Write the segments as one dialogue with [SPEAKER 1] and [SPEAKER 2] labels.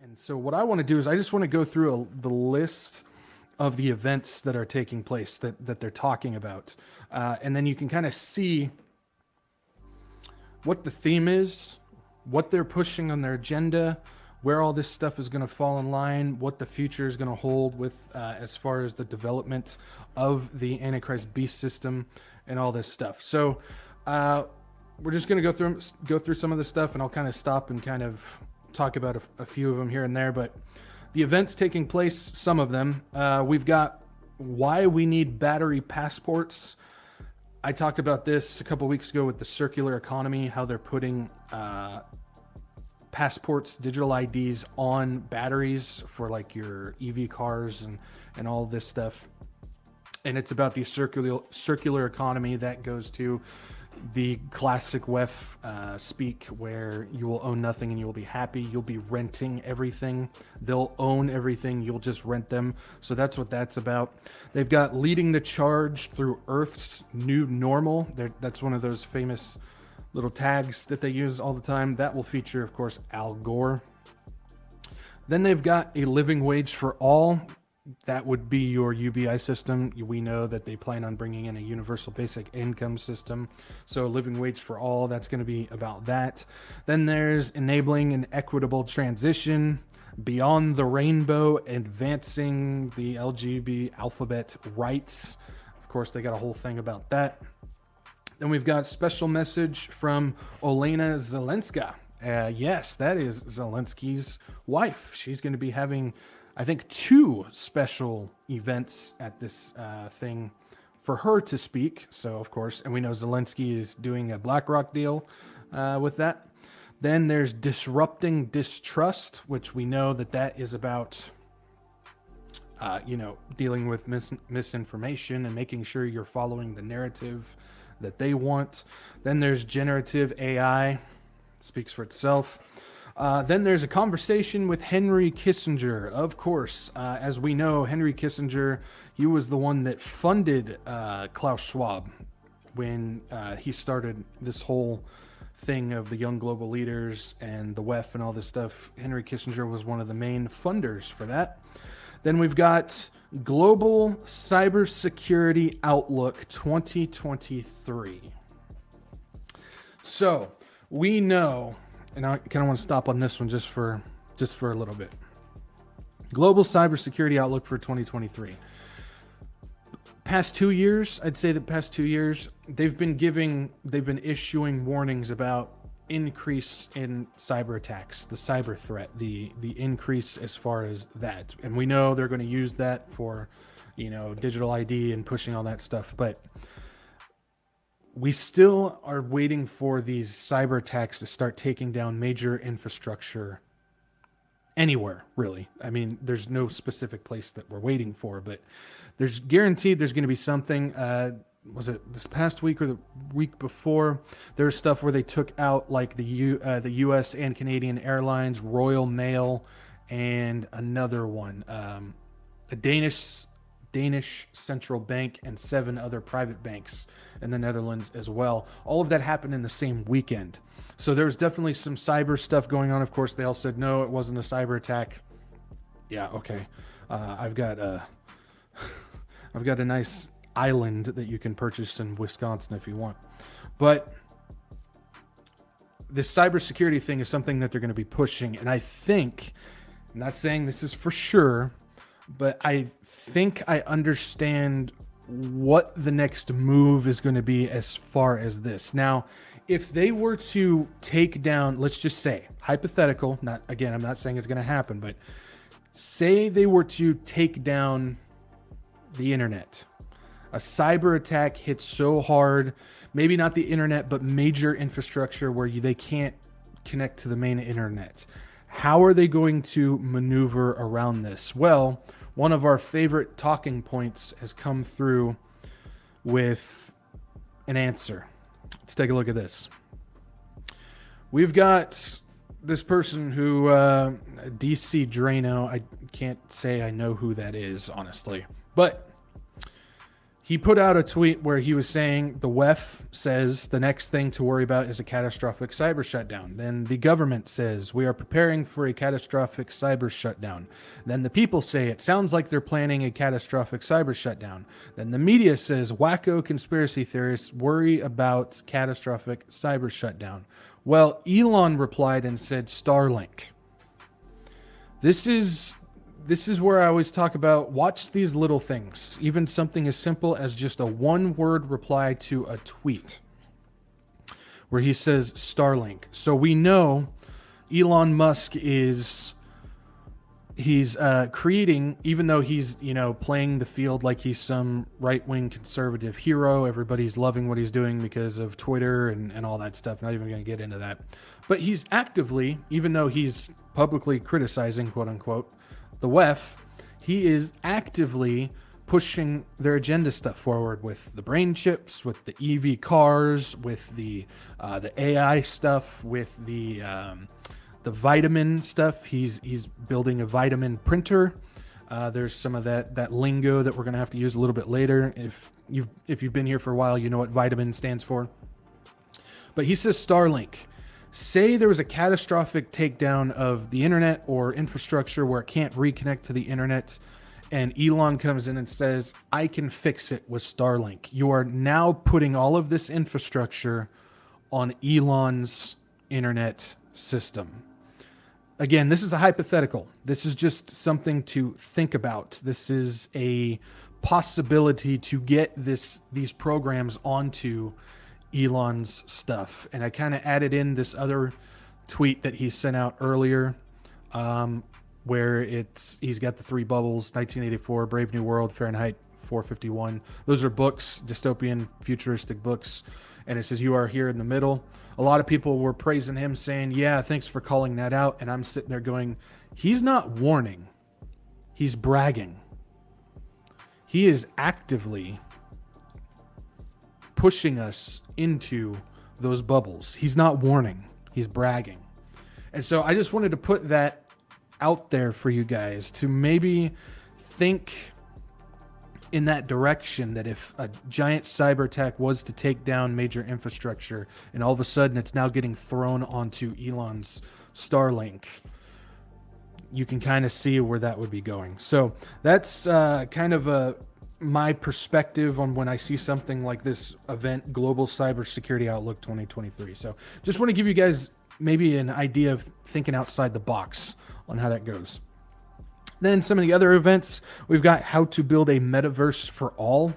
[SPEAKER 1] And so what I want to do is I just want to go through the list of the events that are taking place that they're talking about. And then you can kind of see what the theme is, what they're pushing on their agenda, where all this stuff is going to fall in line, what the future is going to hold with as far as the development of the Antichrist beast system and all this stuff. So we're just going to go through some of the stuff, and I'll kind of stop and kind of talk about a few of them here and there. But the events taking place, some of them, we've got why we need battery passports. I talked about this a couple weeks ago with the circular economy, how they're putting passports, digital IDs on batteries for like your EV cars and all this stuff. And it's about the circular economy that goes to the classic WEF speak, where you will own nothing and you will be happy. You'll be renting everything. They'll own everything. You'll just rent them. So that's what that's about. They've got leading the charge through Earth's new normal. That's one of those famous little tags that they use all the time. That will feature, of course, Al Gore. Then they've got a living wage for all. That would be your UBI system. We know that they plan on bringing in a universal basic income system. So living wage for all, that's going to be about that. Then there's enabling an equitable transition, beyond the rainbow, advancing the LGBT alphabet rights. Of course, they got a whole thing about that. Then we've got special message from Olena Zelenska. Yes, that is Zelensky's wife. She's going to be having, I think, 2 special events at this thing for her to speak. So, of course, and we know Zelensky is doing a BlackRock deal with that. Then there's disrupting distrust, which we know that is about, dealing with misinformation and making sure you're following the narrative that they want. Then there's generative AI, speaks for itself. Then there's a conversation with Henry Kissinger. Of course, as we know, Henry Kissinger, he was the one that funded Klaus Schwab when he started this whole thing of the young global leaders and the WEF and all this stuff. Henry Kissinger was one of the main funders for that. Then we've got Global Cybersecurity Outlook 2023. So we know, and I kind of want to stop on this one just for a little bit. Global Cybersecurity Outlook for 2023. Past 2 years, I'd say the past 2 years, they've been issuing warnings about increase in cyber attacks, the cyber threat, the increase as far as that. And we know they're going to use that for, digital ID and pushing all that stuff. But we still are waiting for these cyber attacks to start taking down major infrastructure anywhere, really. I mean, there's no specific place that we're waiting for, but there's guaranteed there's going to be something. Was it this past week or the week before? There's stuff where they took out like the U.S. and Canadian Airlines, Royal Mail, and another one, a Danish central bank, and 7 other private banks in the Netherlands as well. All of that happened in the same weekend. So there's definitely some cyber stuff going on. Of course, they all said, no, it wasn't a cyber attack. Yeah, okay. I've got a nice island that you can purchase in Wisconsin if you want. But this cybersecurity thing is something that they're going to be pushing. And I think, I'm not saying this is for sure, but I think I understand what the next move is going to be as far as this. Now, if they were to take down, let's just say, hypothetical, I'm not saying it's going to happen, but say they were to take down the internet. A cyber attack hits so hard, maybe not the internet, but major infrastructure where they can't connect to the main internet. How are they going to maneuver around this? Well, one of our favorite talking points has come through with an answer. Let's take a look at this. We've got this person who, DC Drano, I can't say I know who that is, honestly. But he put out a tweet where he was saying the WEF says the next thing to worry about is a catastrophic cyber shutdown. Then the government says we are preparing for a catastrophic cyber shutdown. Then the people say it sounds like they're planning a catastrophic cyber shutdown. Then the media says wacko conspiracy theorists worry about catastrophic cyber shutdown. Well, Elon replied and said Starlink. This is where I always talk about watch these little things. Even something as simple as just a one-word reply to a tweet where he says Starlink. So we know Elon Musk he's creating, even though he's, playing the field like he's some right-wing conservative hero. Everybody's loving what he's doing because of Twitter and all that stuff. Not even going to get into that. But he's actively, even though he's publicly criticizing, quote unquote, the WEF, he is actively pushing their agenda stuff forward with the brain chips, with the EV cars, with the AI stuff, with the vitamin stuff. He's building a vitamin printer. There's some of that lingo that we're going to have to use a little bit later. If you've been here for a while, you know what vitamin stands for. But he says Starlink. Say there was a catastrophic takedown of the internet or infrastructure where it can't reconnect to the internet, and Elon comes in and says, I can fix it with Starlink. You are now putting all of this infrastructure on Elon's internet system. Again, this is a hypothetical. This is just something to think about. This is a possibility to get these programs onto Elon's stuff. And I kind of added in this other tweet that he sent out earlier, where he's got the three bubbles: 1984, Brave New World, Fahrenheit 451. Those are books, dystopian, futuristic books. And it says, you are here in the middle. A lot of people were praising him, saying, yeah, thanks for calling that out. And I'm sitting there going, he's not warning. He's bragging. He is actively pushing us into those bubbles. He's not warning. He's bragging. And so I just wanted to put that out there for you guys to maybe think in that direction, that if a giant cyber attack was to take down major infrastructure and all of a sudden it's now getting thrown onto Elon's Starlink, you can kind of see where that would be going. So that's kind of my perspective on when I see something like this event, Global Cybersecurity Outlook 2023. So just want to give you guys maybe an idea of thinking outside the box on how that goes. Then some of the other events, we've got how to build a metaverse for all.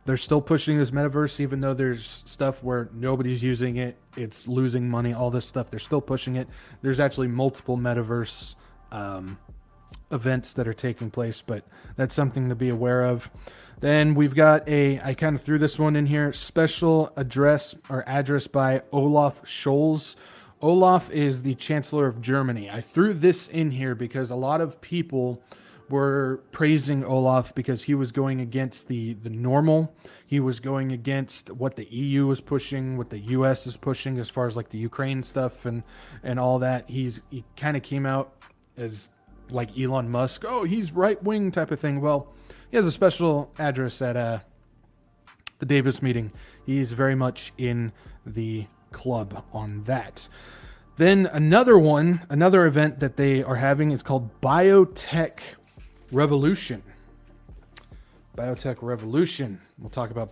[SPEAKER 1] They're still pushing this metaverse, even though there's stuff where nobody's using it, it's losing money, all this stuff. They're still pushing it. There's actually multiple metaverse events that are taking place, but that's something to be aware of. Then we've got I kind of threw this one in here, special address by Olaf Scholz. Olaf is the Chancellor of Germany. I threw this in here because a lot of people were praising Olaf because he was going against the normal. He was going against what the EU was pushing, what the US is pushing as far as like the Ukraine stuff and all that. He kind of came out as like Elon Musk. Oh, he's right-wing type of thing. Well, he has a special address at the Davos meeting. He's very much in the club on that. Then another event that they are having is called Biotech Revolution. Biotech Revolution. We'll talk about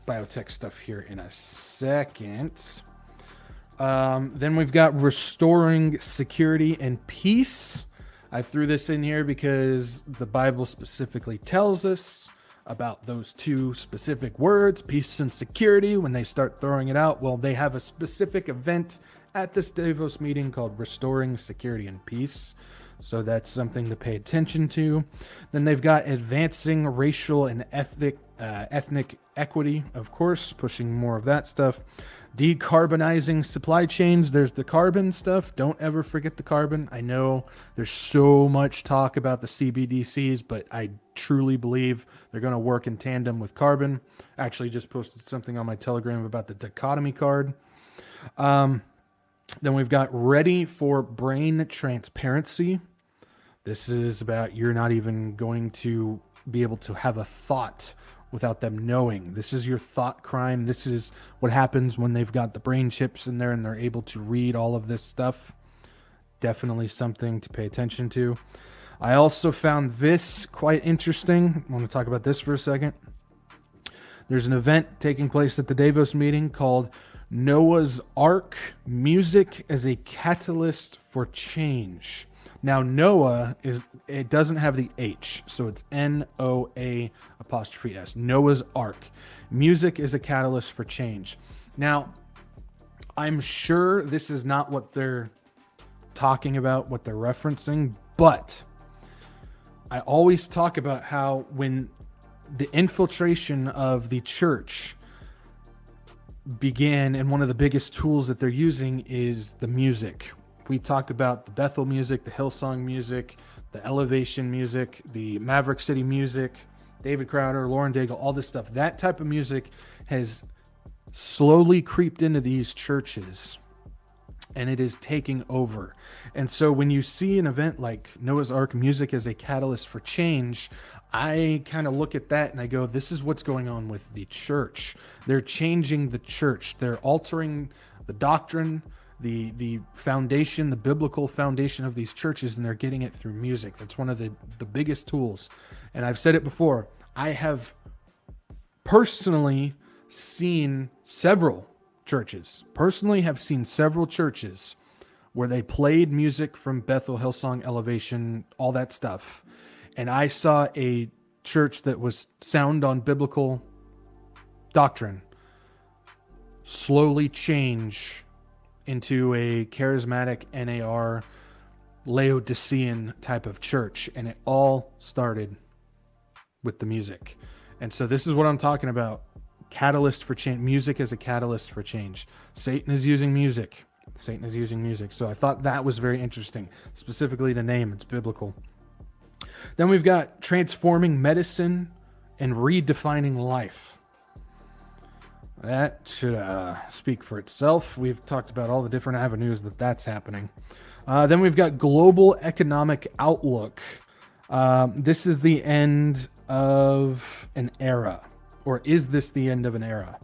[SPEAKER 1] biotech stuff here in a second. Then we've got Restoring Security and Peace. I threw this in here because the Bible specifically tells us about those two specific words, peace and security. When they start throwing it out, well, they have a specific event at this Davos meeting called Restoring Security and Peace. So that's something to pay attention to. Then they've got Advancing Racial and Ethnic Equity, of course, pushing more of that stuff. Decarbonizing supply chains. There's the carbon stuff. Don't ever forget the carbon. I know there's so much talk about the CBDCs, but I truly believe they're going to work in tandem with carbon. Actually just posted something on my Telegram about the dichotomy card. Then we've got Ready for Brain Transparency. This is about you're not even going to be able to have a thought without them knowing. This is your thought crime. This is what happens when they've got the brain chips in there and they're able to read all of this stuff. Definitely something to pay attention to. I also found this quite interesting. I want to talk about this for a second. There's an event taking place at the Davos meeting called Noah's Ark, Music as a Catalyst for Change. Now, Noah, it doesn't have the H, so it's Noah'. Noah's Ark. Music is a catalyst for change. Now, I'm sure this is not what they're talking about, what they're referencing, but I always talk about how when the infiltration of the church began, and one of the biggest tools that they're using is the music. We talked about the Bethel music, the Hillsong music, the Elevation music, the Maverick City music, David Crowder, Lauren Daigle, all this stuff. That type of music has slowly creeped into these churches, and it is taking over. And so when you see an event like Noah's Ark, Music as a Catalyst for Change, I kind of look at that and I go, this is what's going on with the church. They're changing the church. They're altering the doctrine, the foundation, the biblical foundation of these churches, and they're getting it through music. That's one of the biggest tools. And I've said it before, I have personally seen several churches where they played music from Bethel, Hillsong, Elevation, all that stuff. And I saw a church that was sound on biblical doctrine slowly change into a charismatic NAR Laodicean type of church. And it all started with the music. And so this is what I'm talking about. Catalyst for change. Music as a catalyst for change. Satan is using music. So I thought that was very interesting. Specifically the name. It's biblical. Then we've got transforming medicine and redefining life. That should speak for itself. We've talked about all the different avenues that's happening. Then we've got global economic outlook. This is the end of an era. Or is this the end of an era?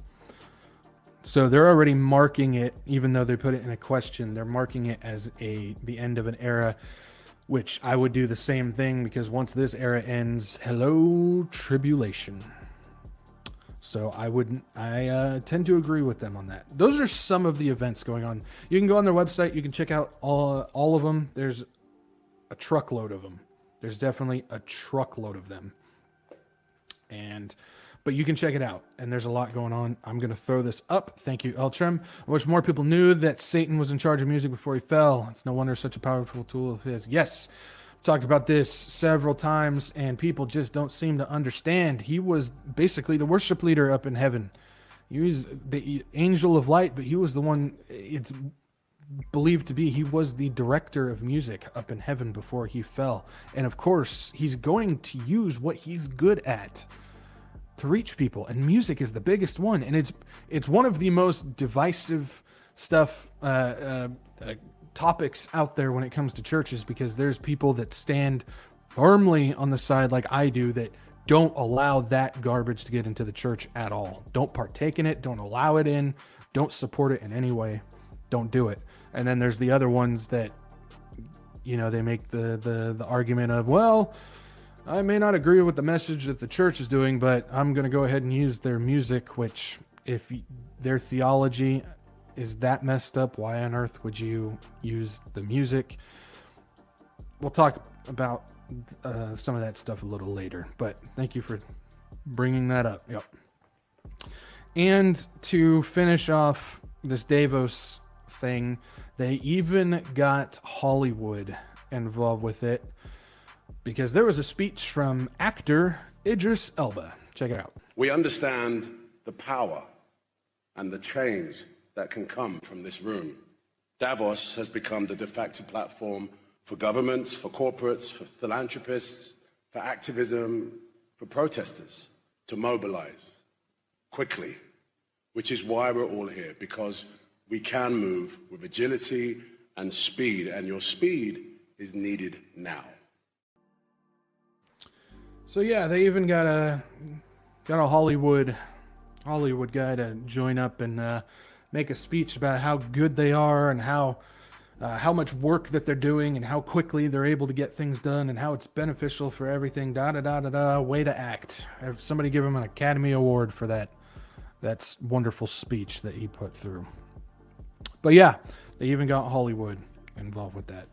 [SPEAKER 1] So they're already marking it, even though they put it in a question, they're marking it as the end of an era, which I would do the same thing, because once this era ends, hello, tribulation. So I tend to agree with them on that. Those are some of the events going on. You can go on their website. You can check out all of them. There's a truckload of them. There's definitely a truckload of them. But you can check it out, and there's a lot going on. I'm going to throw this up. Thank you, Eltram. I wish more people knew that Satan was in charge of music before he fell. It's no wonder such a powerful tool of his. Yes, I've talked about this several times, and people just don't seem to understand. He was basically the worship leader up in heaven. He was the angel of light, but he was the one, it's believed to be, he was the director of music up in heaven before he fell. And of course, he's going to use what he's good at to reach people, and music is the biggest one, and it's one of the most divisive topics out there when it comes to churches, because there's people that stand firmly on the side, like I do, that don't allow that garbage to get into the church at all. Don't partake in it, don't allow it in, don't support it in any way, don't do it. And then there's the other ones that, they make the argument of, well, I may not agree with the message that the church is doing, but I'm going to go ahead and use their music, which, if their theology is that messed up, why on earth would you use the music? We'll talk about some of that stuff a little later, but thank you for bringing that up. Yep. And to finish off this Davos thing, they even got Hollywood involved with it, because there was a speech from actor Idris Elba. Check it out.
[SPEAKER 2] We understand the power and the change that can come from this room. Davos has become the de facto platform for governments, for corporates, for philanthropists, for activism, for protesters to mobilize quickly, which is why we're all here, because we can move with agility and speed, and your speed is needed now.
[SPEAKER 1] So yeah, they even got got a Hollywood guy to join up and make a speech about how good they are and how much work that they're doing and how quickly they're able to get things done and how it's beneficial for everything. Da da da da da. Way to act. Have somebody give him an Academy Award for that. That's wonderful speech that he put through. But yeah, they even got Hollywood involved with that.